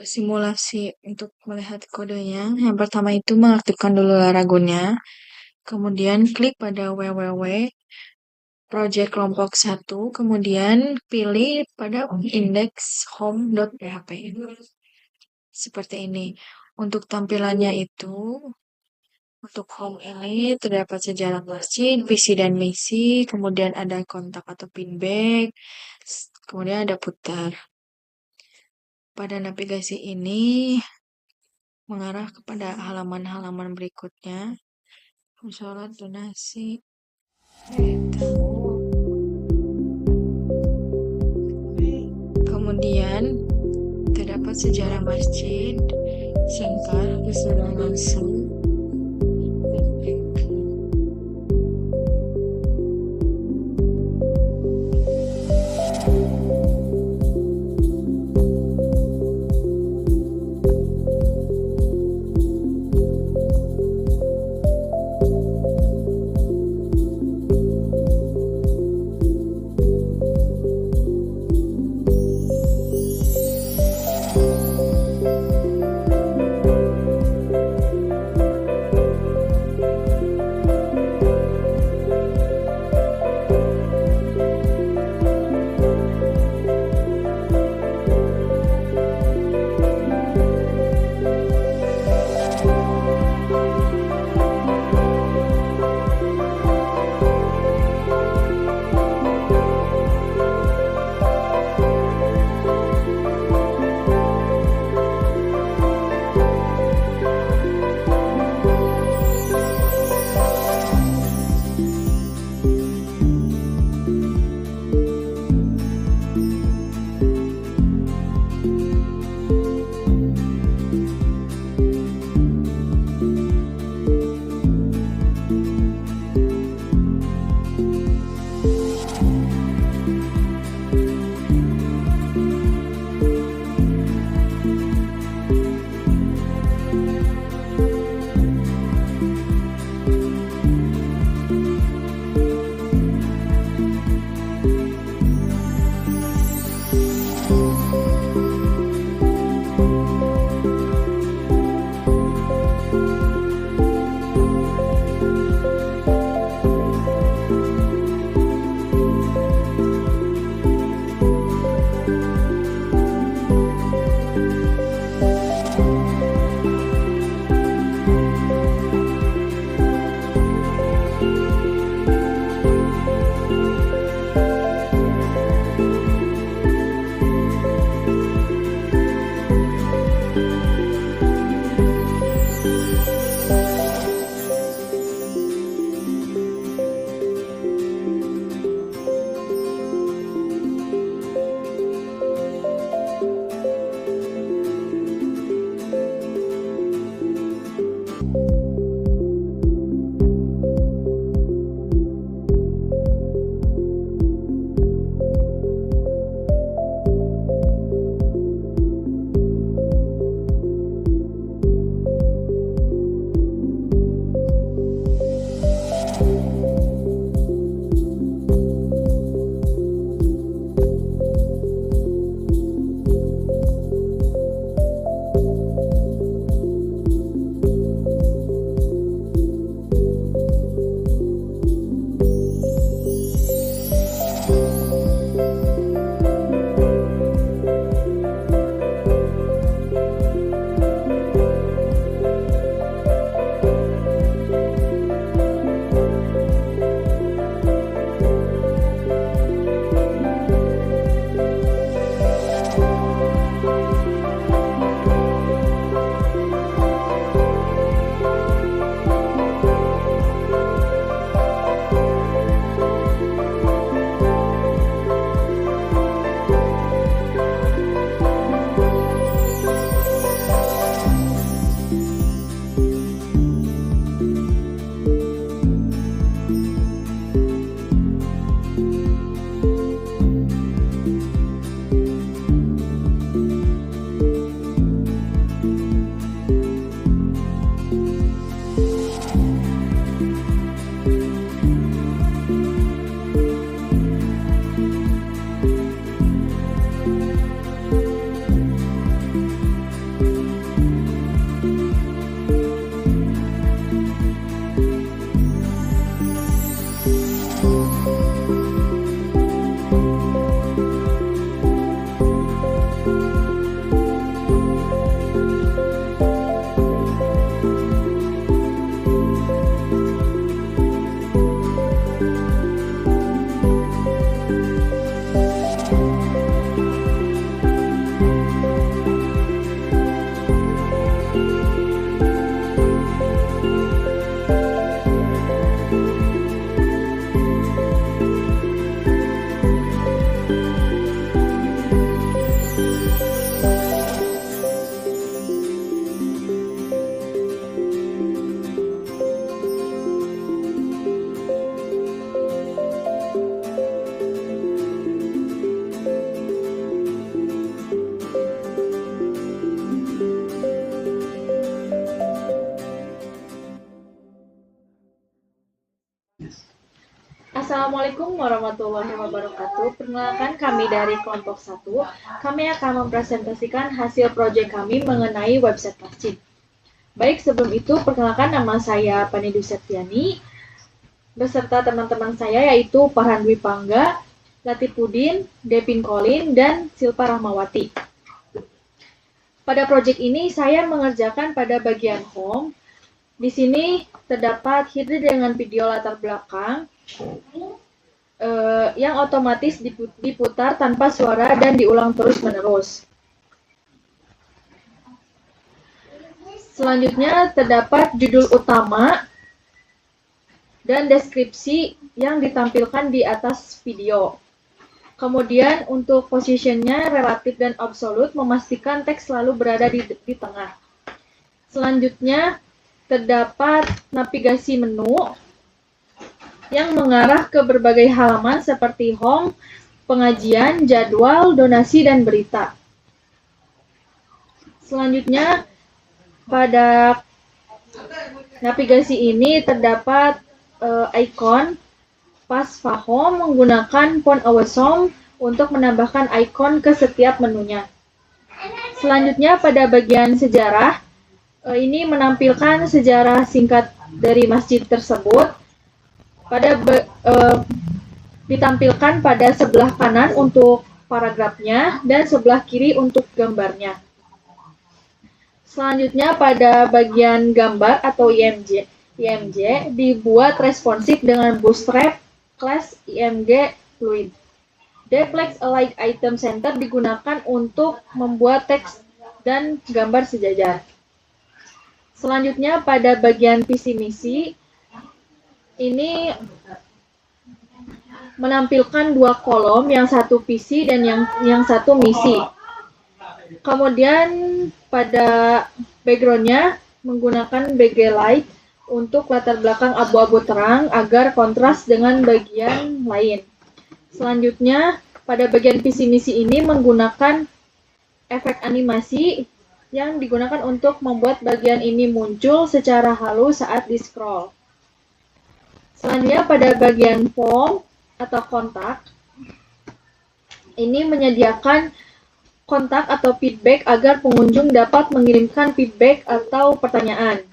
simulasi untuk melihat kodenya. Yang pertama itu mengaktifkan dulu Laragonya, kemudian klik pada www project kelompok 1, kemudian pilih pada index home.php. Seperti ini. Untuk tampilannya itu, untuk home ini terdapat sejarah masjid, visi dan misi, kemudian ada kontak atau feedback, kemudian ada putar. Pada navigasi ini mengarah kepada halaman-halaman berikutnya. Sholat, donasi, tahu. Kemudian terdapat sejarah masjid, singkat, keseluruhan langsung. Assalamualaikum warahmatullahi wabarakatuh. Perkenalkan kami dari kelompok 1. Kami akan mempresentasikan hasil proyek kami mengenai website masjid. Baik, sebelum itu perkenalkan nama saya Panidu Septiani beserta teman-teman saya yaitu Farhan Dwi Pangga, Latifudin, Devin Colin, dan Silpa Rahmawati. Pada proyek ini saya mengerjakan pada bagian home. Di sini terdapat header dengan video latar belakang yang otomatis diputar tanpa suara dan diulang terus-menerus. Selanjutnya terdapat judul utama dan deskripsi yang ditampilkan di atas video. Kemudian untuk positionnya relatif dan absolut, memastikan teks selalu berada di tengah. Selanjutnya terdapat navigasi menu yang mengarah ke berbagai halaman seperti home, pengajian, jadwal, donasi, dan berita. Selanjutnya, pada navigasi ini terdapat ikon Pasfa Home menggunakan font Awesome untuk menambahkan ikon ke setiap menunya. Selanjutnya, pada bagian sejarah, ini menampilkan sejarah singkat dari masjid tersebut. Ditampilkan pada sebelah kanan untuk paragrafnya dan sebelah kiri untuk gambarnya. Selanjutnya pada bagian gambar atau IMG dibuat responsif dengan Bootstrap Class IMG Fluid. Deflex Alike Item Center digunakan untuk membuat teks dan gambar sejajar. Selanjutnya pada bagian visi misi ini menampilkan dua kolom, yang satu visi dan yang satu misi. Kemudian pada background-nya menggunakan BG Light untuk latar belakang abu-abu terang agar kontras dengan bagian lain. Selanjutnya pada bagian visi misi ini menggunakan efek animasi yang digunakan untuk membuat bagian ini muncul secara halus saat di-scroll. Selanjutnya pada bagian form atau kontak, ini menyediakan kontak atau feedback agar pengunjung dapat mengirimkan feedback atau pertanyaan.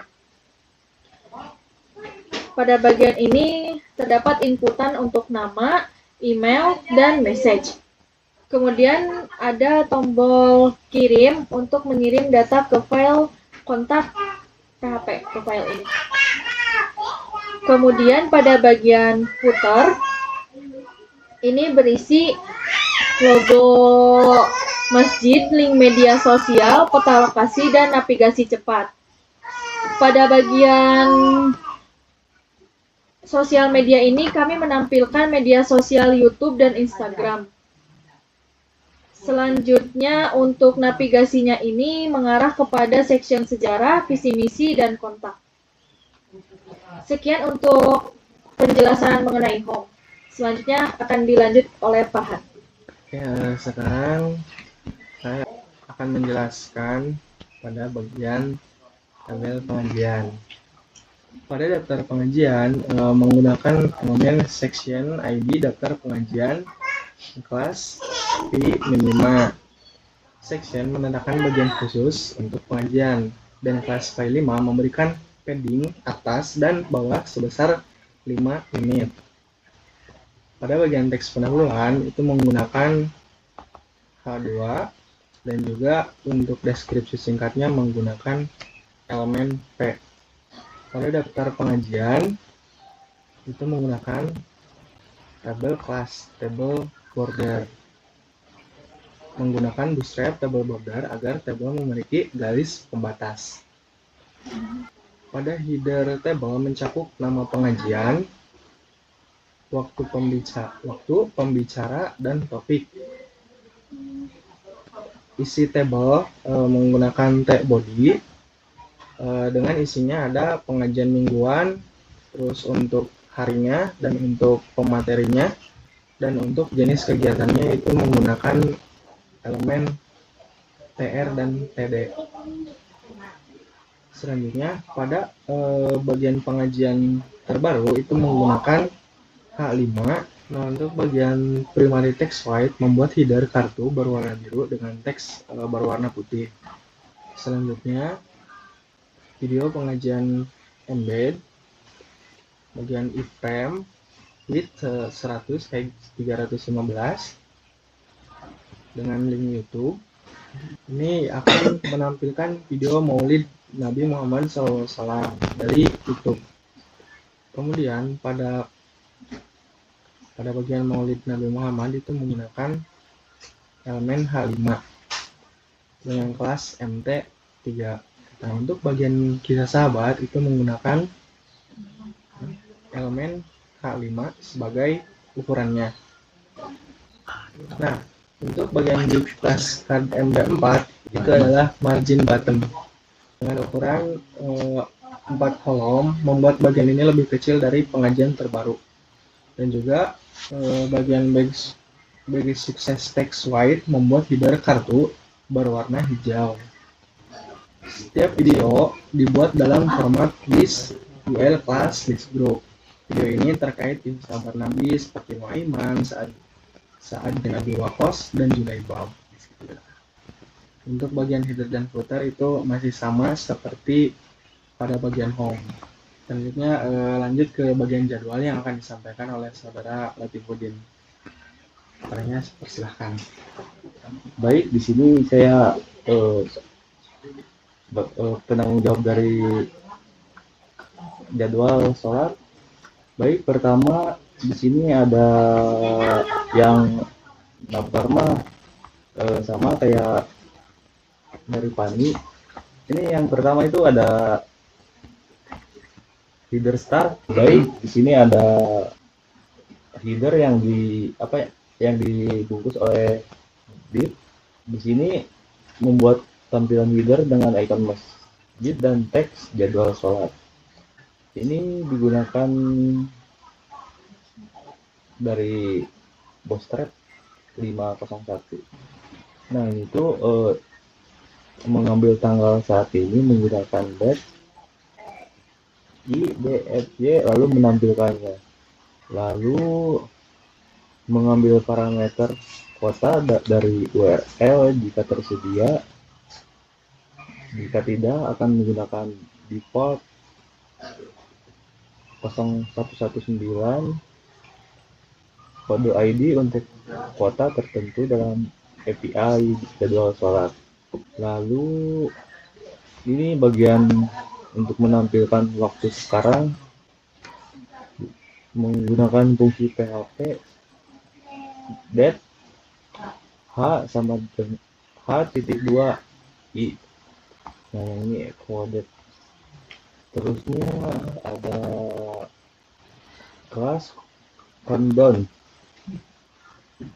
Pada bagian ini terdapat inputan untuk nama, email, dan message. Kemudian ada tombol kirim untuk mengirim data ke file kontak PHP ke file ini. Kemudian pada bagian footer, ini berisi logo masjid, link media sosial, peta lokasi, dan navigasi cepat. Pada bagian sosial media ini kami menampilkan media sosial YouTube dan Instagram. Selanjutnya untuk navigasinya ini mengarah kepada section sejarah, visi misi, dan kontak. Sekian untuk penjelasan mengenai home. Selanjutnya akan dilanjut oleh Farhan. Ya, sekarang saya akan menjelaskan pada bagian tabel pengajian. Pada daftar pengajian menggunakan elemen section ID daftar pengajian kelas P5. Section menandakan bagian khusus untuk pengajian dan kelas file 5 memberikan padding atas dan bawah sebesar 5 unit. Pada bagian teks pendahuluan itu menggunakan H2 dan juga untuk deskripsi singkatnya menggunakan elemen P. Pada daftar pengajian itu menggunakan tabel kelas, tabel border. Menggunakan bootstrap tabel border agar tabel memiliki garis pembatas. Pada header tabel mencakup nama pengajian, waktu pembicara, dan topik. Isi tabel menggunakan tag body dengan isinya ada pengajian mingguan, terus untuk harinya dan untuk pematerinya, dan untuk jenis kegiatannya itu menggunakan elemen TR dan TD. Selanjutnya pada bagian pengajian terbaru itu menggunakan H5. Nah, untuk bagian primary text white, membuat header kartu berwarna biru dengan teks berwarna putih. Selanjutnya, video pengajian embed, bagian iframe, width 100 kayak 315 dengan link YouTube. Ini akan menampilkan video Maulid Nabi Muhammad SAW dari YouTube. Kemudian pada bagian Maulid Nabi Muhammad itu menggunakan elemen H5 dengan kelas MT3. Nah, untuk bagian kisah sahabat itu menggunakan elemen H5 sebagai ukurannya. Nah, untuk bagian di kelas card MD4 itu adalah margin bottom dengan ukuran 4 kolom, membuat bagian ini lebih kecil dari pengajian terbaru. Dan juga bagian bagi sukses text white, membuat header kartu berwarna hijau. Setiap video dibuat dalam format list UL class list group. Video ini terkait kisah sahabat Nabi seperti Muaiman, Sa'ad bin Abi Waqqas, dan Julaibab. Untuk bagian header dan footer itu masih sama seperti pada bagian home. Selanjutnya lanjut ke bagian jadwal yang akan disampaikan oleh saudara Latifuddin. Caranya persilahkan. Baik, di sini saya penanggung jawab dari jadwal sholat. Baik, pertama di sini ada yang daftar mah sama kayak dari Pani. Ini yang pertama itu ada header start. Baik, di sini ada header yang dibungkus oleh div. Di sini membuat tampilan header dengan icon masjid dan teks jadwal sholat. Ini digunakan dari Bootstrap 501. Nah, itu mengambil tanggal saat ini menggunakan dash IDFY lalu menampilkannya. Lalu mengambil parameter kota dari URL jika tersedia. Jika tidak, akan menggunakan default 0119 kode ID untuk kota tertentu dalam API jadwal sholat. Lalu ini bagian untuk menampilkan waktu sekarang menggunakan fungsi PHP date H sama H.2 I. Nah, ini kode. Terusnya ada kelas countdown.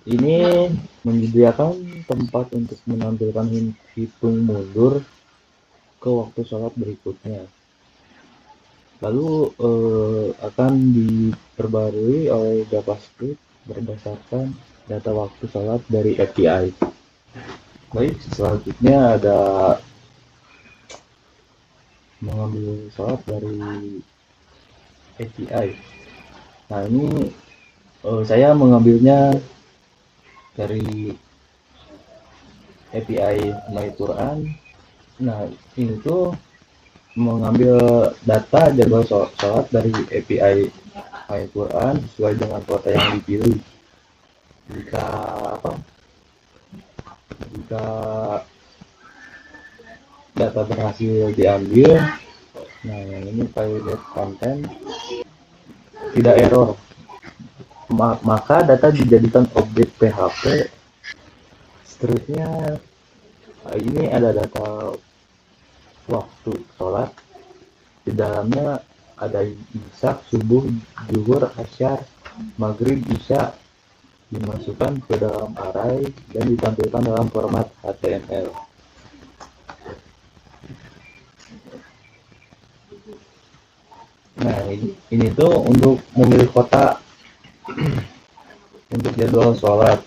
Ini menyediakan tempat untuk menampilkan hitung mundur ke waktu sholat berikutnya. Lalu akan diperbarui oleh JavaScript berdasarkan data waktu sholat dari API. Baik, selanjutnya ada mengambil sholat dari API. Nah, ini saya mengambilnya dari API MyQuran. Nah, ini tuh mengambil data jadwal sholat dari API MyQuran sesuai dengan kota yang dipilih. Jika data berhasil diambil, nah yang ini validate content tidak error, maka data dijadikan objek PHP. Seterusnya ini ada data waktu sholat, di dalamnya ada imsak, subuh, zuhur, asyar, maghrib, isya, dimasukkan ke dalam array dan ditampilkan dalam format HTML. Nah, ini tuh untuk memilih kota untuk jadwal sholat.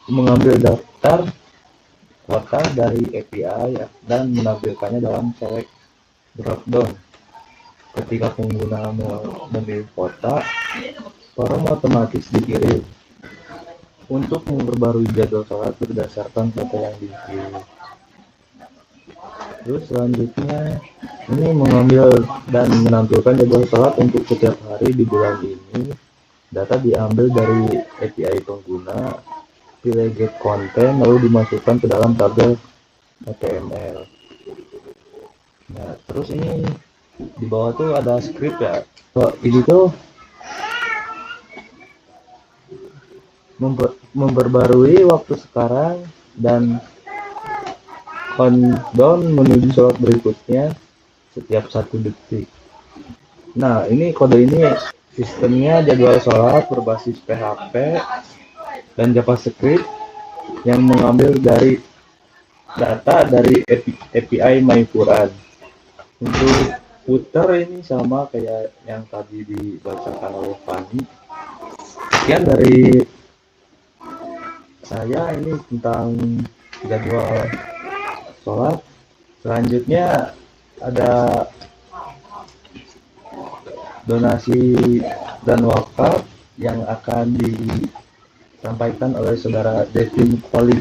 Mengambil daftar kota dari API dan menampilkannya dalam select dropdown. ketika pengguna memilih kota, form otomatis dikirim untuk memperbarui jadwal sholat berdasarkan kota yang dipilih. Terus selanjutnya ini mengambil dan menampilkan jadwal sholat untuk setiap hari di bulan ini. Data diambil dari API pengguna, pilih get konten, lalu dimasukkan ke dalam tabel HTML. Nah, terus ini di bawah tuh ada script ya. Ini tuh memperbarui waktu sekarang dan countdown menuju sholat berikutnya setiap 1 detik. Nah, ini kode ini sistemnya jadwal sholat berbasis PHP dan JavaScript yang mengambil dari data dari API MyQuran. Untuk footer ini sama kayak yang tadi dibacakan oleh Fani. Sekian dari saya ini tentang jadwal sholat. Selanjutnya ada donasi dan wakaf yang akan disampaikan oleh saudara Devin Colin.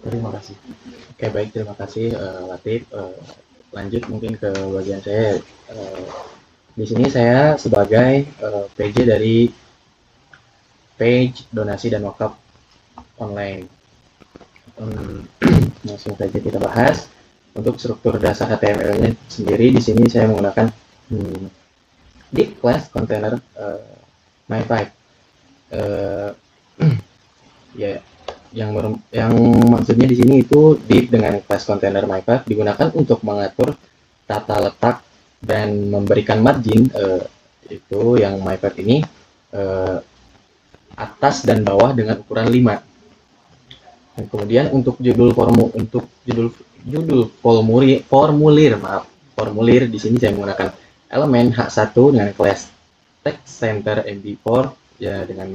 Terima kasih. Oke, baik, terima kasih Latif. Lanjut mungkin ke bagian saya. Di sini saya sebagai PJ dari page donasi dan wakaf online. Langsung saja kita bahas. Untuk struktur dasar HTML-nya sendiri di sini saya menggunakan div class container mypipe. Ya, yang maksudnya di sini itu div dengan class container mypipe digunakan untuk mengatur tata letak dan memberikan margin itu yang mypipe ini atas dan bawah dengan ukuran 5. Dan kemudian untuk judul formulir di sini saya menggunakan elemen H1 dengan class text center MD4 ya dengan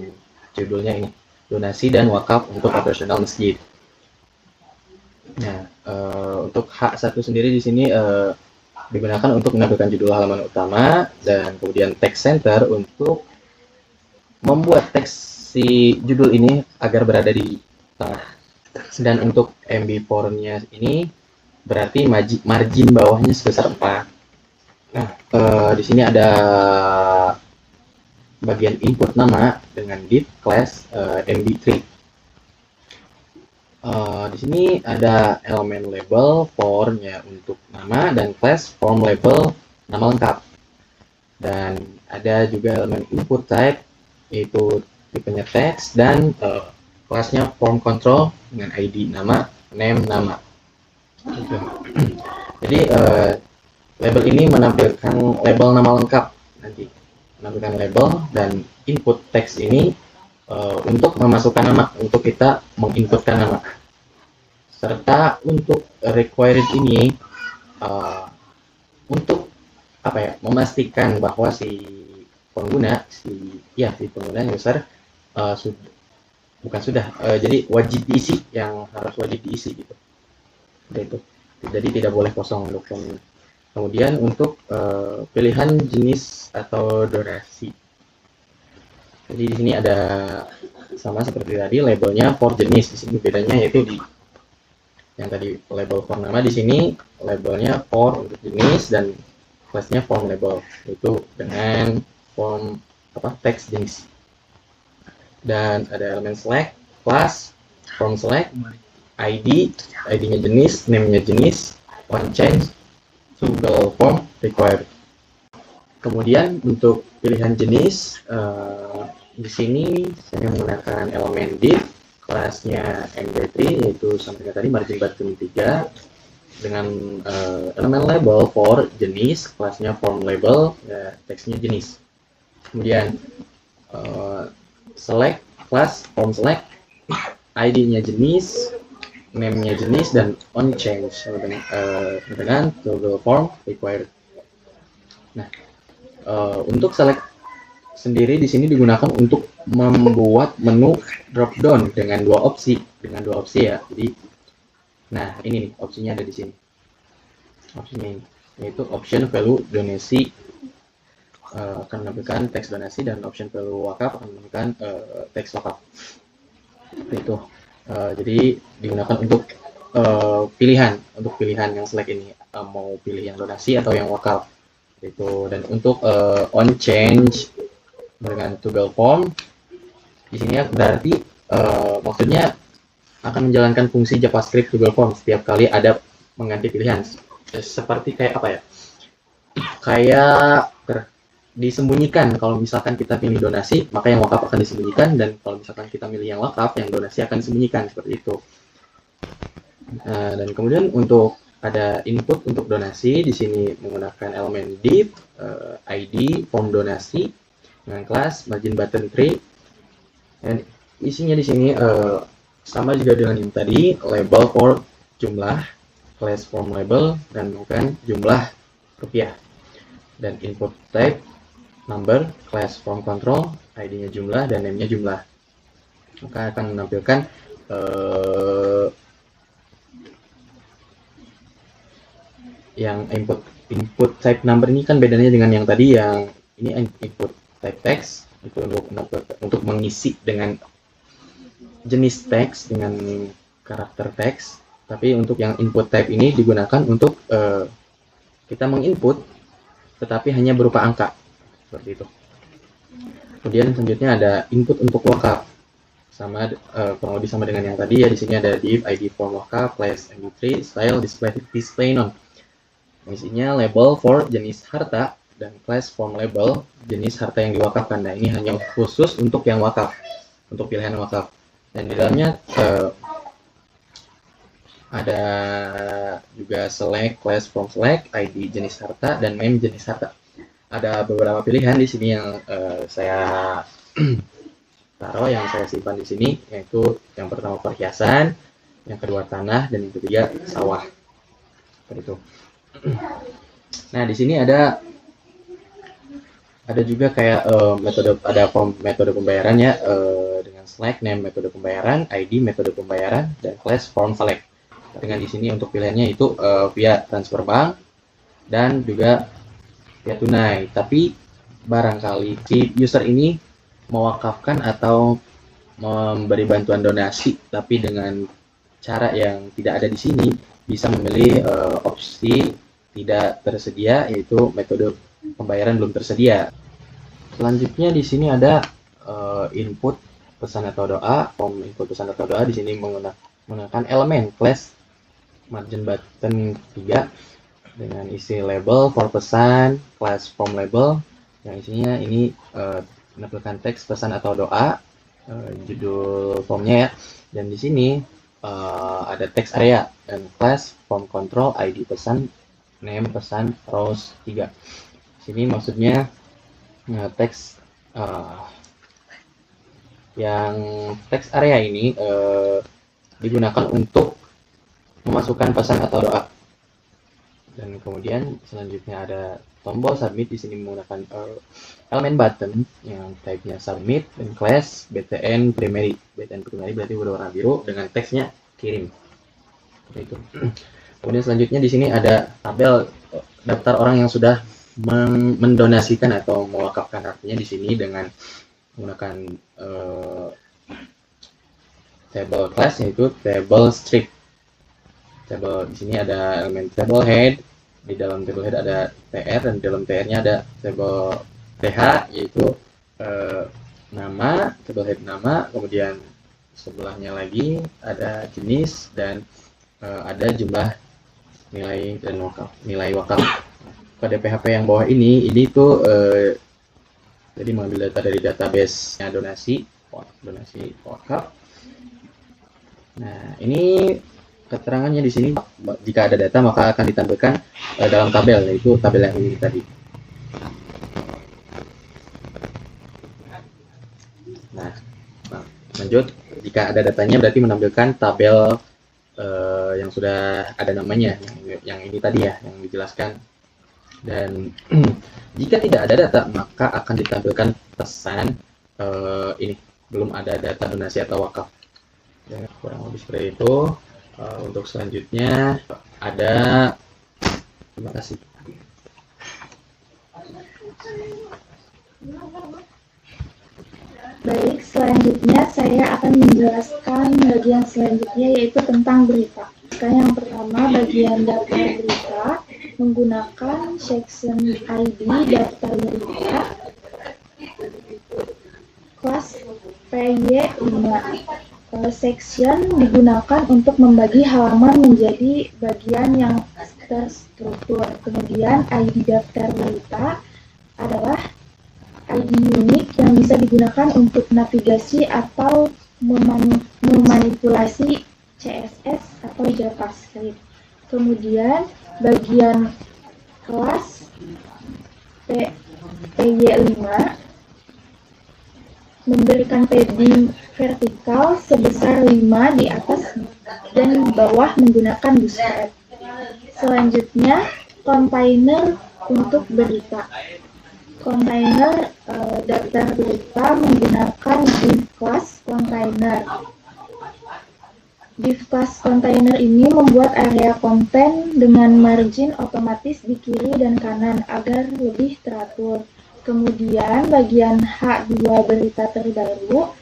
judulnya ini donasi dan wakaf untuk operasional masjid. Nah, untuk H1 sendiri di sini digunakan untuk menampilkan judul halaman utama dan kemudian text center untuk membuat teks si judul ini agar berada di tengah. Dan untuk MB4-nya ini berarti margin bawahnya sebesar 4. Nah, di sini ada bagian input nama dengan div class MB3. Di sini ada elemen label for-nya untuk nama dan class form label nama lengkap. Dan ada juga elemen input type yaitu tipenya text dan kelasnya form control dengan ID nama, name nama. Gitu. Jadi label ini menampilkan label nama lengkap nanti, menampilkan label dan input text ini untuk memasukkan nama, untuk kita menginputkan nama. Serta untuk required ini untuk memastikan bahwa si pengguna user jadi wajib diisi, yang harus wajib diisi gitu. Itu. Jadi tidak boleh kosong untuk formnya. Kemudian untuk pilihan jenis atau donasi. Jadi di sini ada sama seperti tadi labelnya for jenis. Di sini bedanya yaitu di yang tadi label for nama, di sini labelnya for untuk jenis dan classnya form label itu dengan form text jenis. Dan ada elemen select, class, form select, ID-nya jenis, name-nya jenis, one change, toggle form required. Kemudian untuk pilihan jenis, di sini saya menggunakan elemen div, kelasnya MD3 yaitu sampai tadi margin button 3 dengan elemen label for jenis, kelasnya form label, ya, teksnya jenis. Kemudian select class form select, ID-nya jenis, name-nya jenis dan on change dengan toggle form required. Nah, untuk select sendiri di sini digunakan untuk membuat menu drop down dengan dua opsi ya. Jadi, nah ini nih opsinya ada di sini. Opsinya ini. yaitu option value donasi akan menampilkan teks donasi, dan option value wakaf akan menampilkan teks wakaf. Seperti itu. Jadi digunakan untuk pilihan yang select ini, mau pilih yang donasi atau yang wakaf. Itu. Dan untuk on change dengan toggle form di sini ya, berarti maksudnya akan menjalankan fungsi JavaScript toggle form setiap kali ada mengganti pilihan. Seperti kayak apa ya? Kayak disembunyikan. Kalau misalkan kita pilih donasi, maka yang wakaf akan disembunyikan, dan kalau misalkan kita pilih yang wakaf, yang donasi akan disembunyikan, seperti itu. Dan kemudian untuk ada input untuk donasi, di sini menggunakan elemen div, ID, form donasi dengan kelas margin button tree, dan isinya di sini sama juga dengan yang tadi, label for jumlah, class form label, dan bukan jumlah rupiah, dan input type number, class form control, ID-nya jumlah, dan name-nya jumlah. Maka akan menampilkan yang input type number ini kan bedanya dengan yang tadi, yang ini input type text itu untuk mengisi dengan jenis teks dengan karakter teks, tapi untuk yang input type ini digunakan untuk kita menginput tetapi hanya berupa angka, seperti itu. Kemudian selanjutnya ada input untuk wakaf, sama kurang lebih sama dengan yang tadi ya. Di sini ada div, ID, form wakaf, class, mp3, style, display none. Isinya label for jenis harta, dan class form label jenis harta yang diwakafkan. Nah, ini hanya khusus untuk yang wakaf, untuk pilihan wakaf. Dan di dalamnya ada juga select, class from select, ID jenis harta, dan name jenis harta. Ada beberapa pilihan di sini yang saya taruh, yang saya simpan di sini, yaitu yang pertama perhiasan, yang kedua tanah, dan yang ketiga sawah. Seperti itu. Nah, di sini ada juga kayak metode pembayaran ya, dengan select, name metode pembayaran, ID metode pembayaran, dan class form select. Dengan di sini untuk pilihannya itu via transfer bank dan juga via tunai. Tapi barangkali si user ini mewakafkan atau memberi bantuan donasi tapi dengan cara yang tidak ada di sini, bisa memilih opsi tidak tersedia, yaitu metode pembayaran belum tersedia. Selanjutnya di sini ada input pesan atau doa, form input pesan atau doa. Di sini menggunakan elemen class margin button 3 dengan isi label for pesan, class form label yang isinya ini menampilkan teks pesan atau doa, judul formnya ya. Dan di sini ada teks area dan class form control, ID pesan, name pesan, rows 3. Sini maksudnya teks yang teks area ini digunakan untuk memasukkan pesan atau doa. Dan kemudian selanjutnya ada tombol submit. Di sini menggunakan elemen button yang type-nya submit, dan class btn primary. Btn primary berarti berwarna biru dengan teksnya kirim. Seperti itu. Kemudian selanjutnya di sini ada tabel daftar orang yang sudah mendonasikan atau mewakafkan. Artinya di sini dengan menggunakan table class, yaitu table strip. Table di sini ada elemen table head. Di dalam table head ada tr, dan di dalam tr-nya ada table th, yaitu nama, table head nama. Kemudian sebelahnya lagi ada jenis, dan ada jumlah nilai dan nilai wakaf. Pada PHP yang bawah ini tuh jadi mengambil data dari database-nya donasi wakaf. Nah, ini keterangannya di sini. Jika ada data maka akan ditampilkan dalam tabel, yaitu tabel yang ini tadi. Nah, lanjut. Jika ada datanya berarti menampilkan tabel yang sudah ada namanya, yang ini tadi ya, yang dijelaskan. Dan jika tidak ada data maka akan ditampilkan pesan ini belum ada data donasi atau wakaf. Ya, kurang lebih seperti itu. Untuk selanjutnya ada, terima kasih. Baik, selanjutnya saya akan menjelaskan bagian selanjutnya yaitu tentang berita. Yang pertama, bagian daftar berita menggunakan section ID daftar berita kelas PY5. Section digunakan untuk membagi halaman menjadi bagian yang terstruktur. Kemudian ID daftar berita adalah ID unik yang bisa digunakan untuk navigasi atau memanipulasi CSS atau JavaScript. Kemudian bagian kelas PY5 memberikan padding vertikal sebesar 5 di atas dan bawah menggunakan bootstrap. Selanjutnya, kontainer untuk berita. Kontainer daftar berita menggunakan div class container. Div class container ini membuat area konten dengan margin otomatis di kiri dan kanan agar lebih teratur. Kemudian bagian H2 berita terbaru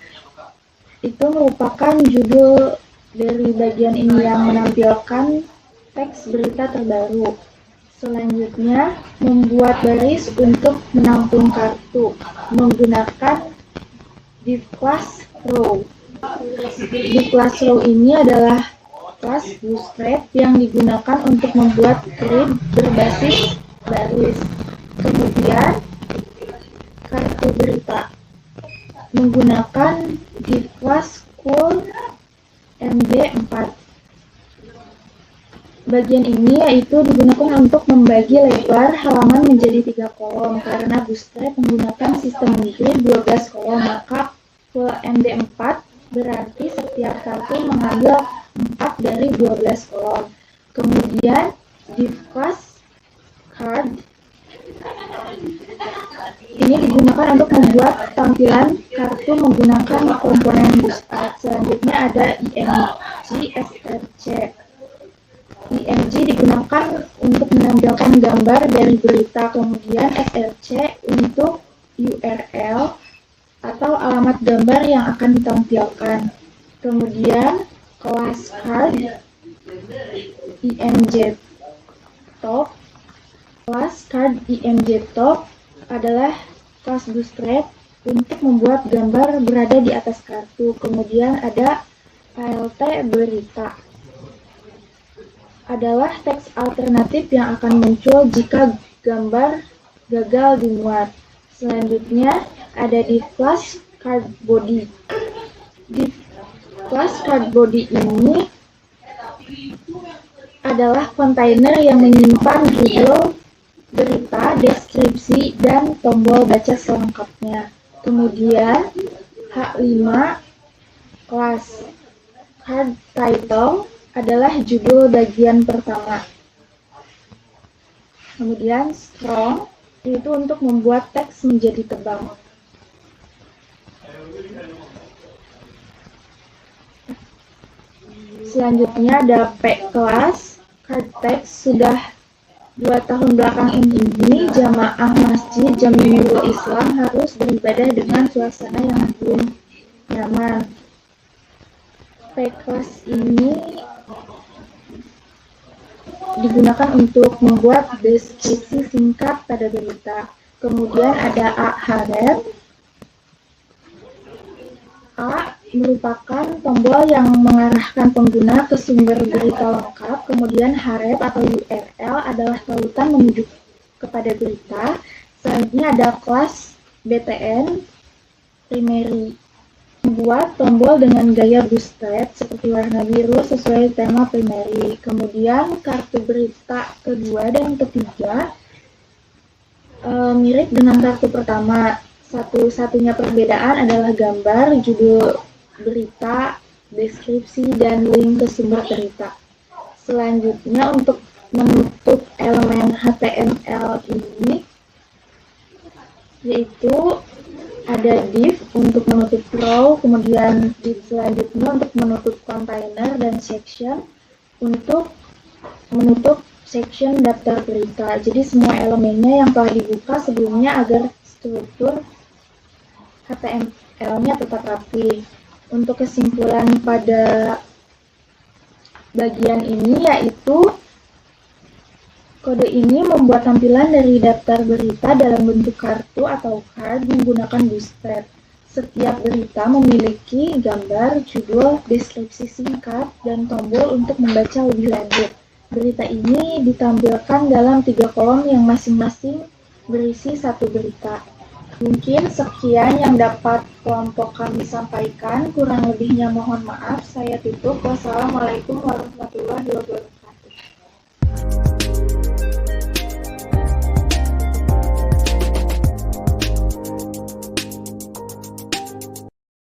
itu merupakan judul dari bagian ini yang menampilkan teks berita terbaru. Selanjutnya, membuat baris untuk menampung kartu menggunakan div class row. Div class row ini adalah kelas bootstrap yang digunakan untuk membuat grid berbasis baris. Kemudian, kartu berita menggunakan div class cool mg4. Bagian ini yaitu digunakan untuk membagi lebar halaman menjadi 3 kolom. Karena bootstrap menggunakan sistem grid 12 kolom, maka full MD4 berarti setiap kartu mengambil 4 dari 12 kolom. Kemudian div class card ini digunakan untuk membuat tampilan kartu menggunakan komponen bootstrap. Selanjutnya ada img src. img digunakan untuk menampilkan gambar dari berita, kemudian src untuk URL atau alamat gambar yang akan ditampilkan. Kemudian kelas card img top. Kelas card img top adalah kelas bootstrap untuk membuat gambar berada di atas kartu. Kemudian ada ALT berita adalah teks alternatif yang akan muncul jika gambar gagal dimuat. Selanjutnya ada div class card body. Div class card body ini adalah kontainer yang menyimpan judul berita, deskripsi, dan tombol baca selengkapnya. Kemudian H5 kelas card title adalah judul bagian pertama. Kemudian strong itu untuk membuat teks menjadi tebal. Selanjutnya ada P kelas card text. Sudah 2 tahun belakang ini jamaah masjid Jamiul Islam harus beribadah dengan suasana yang belum nyaman. P kelas ini digunakan untuk membuat deskripsi singkat pada berita. Kemudian ada A harep. A merupakan tombol yang mengarahkan pengguna ke sumber berita lengkap. Kemudian harep atau URL adalah tautan menuju kepada berita. Selanjutnya ada kelas BTN primary, membuat tombol dengan gaya bootstrap seperti warna biru sesuai tema primary. Kemudian kartu berita kedua dan ketiga mirip dengan kartu pertama. Satu-satunya perbedaan adalah gambar, judul berita, deskripsi, dan link ke sumber berita. Selanjutnya untuk menutup elemen HTML ini yaitu ada div untuk menutup row, kemudian div selanjutnya untuk menutup container, dan section untuk menutup section daftar berita. Jadi semua elemennya yang telah dibuka sebelumnya agar struktur HTML-nya tetap rapi. Untuk kesimpulan pada bagian ini yaitu kode ini membuat tampilan dari daftar berita dalam bentuk kartu atau card menggunakan bootstrap. Setiap berita memiliki gambar, judul, deskripsi singkat, dan tombol untuk membaca lebih lanjut. Berita ini ditampilkan dalam 3 kolom yang masing-masing berisi satu berita. Mungkin sekian yang dapat kelompok kami sampaikan. Kurang lebihnya mohon maaf. Saya tutup. Wassalamualaikum warahmatullahi wabarakatuh.